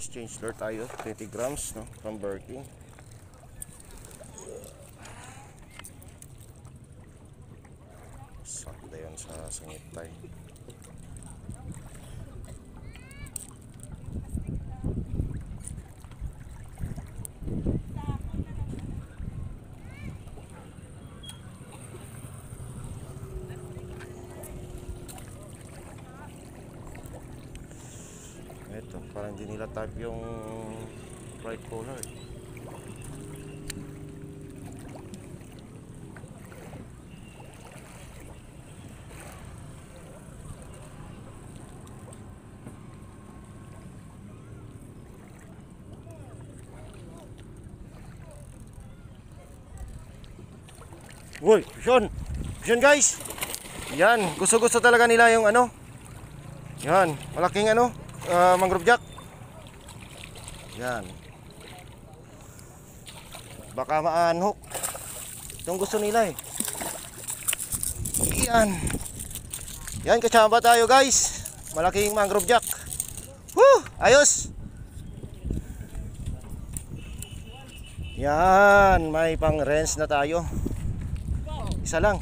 Exchange lure tayo, 20 grams, no, from Birking. Sakda yun sa sangitay. Ito, parang hindi nila type yung right collar. Uy, Vision! Vision guys! Yan, gusto-gusto talaga nila yung ano. Yan, malaking ano, mangrove jack. Yan. Baka ma-unhook. Itong gusto nila eh. Yan. Yan, kachamba tayo guys. Malaking mangrove jack. Woo! Ayos! Yan, may pang rinse na tayo. Isa lang.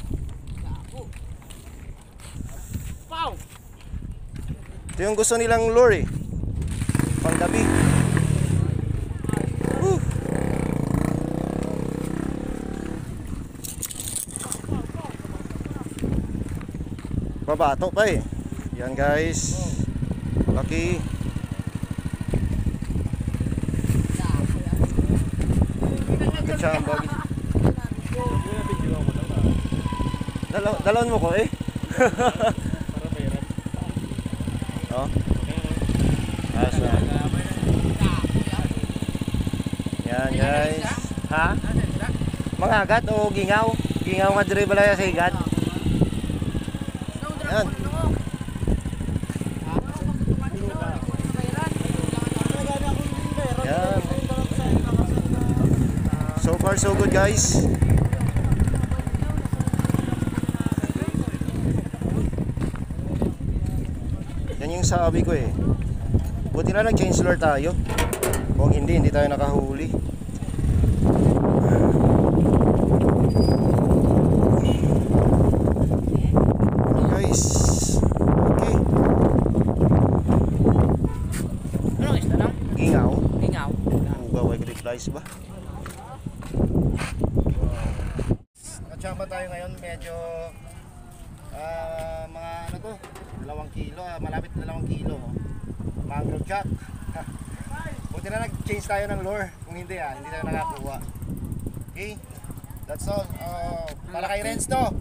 Ito yung gusto nilang lure eh. Pang gabi. Babato pa eh. Yan guys. Laki. Kachamba. Dalawin mo ko eh. Para mayroon. Oh. Asa. Yan guys. Ha? Mangagat o gingaw? Gingaw nga dire balaya sa igat. Yan. Yan. So far so good guys. Yan yung sabi ko eh. Buti na nag-change lure tayo. Kung hindi tayo nakahuli. Guys. Okay. Ano isda lang? Gingaw. Gingaw. Ugaw ay replies ba? Nakachamba tayo ngayon. Medyo mga ano to, 2 kilo, malapit 2 kilo. Mangrove jack. Buti na nag-change tayo ng lure. Kung hindi hindi tayo nakakuha. Okay, that's all. Para kay Renz to.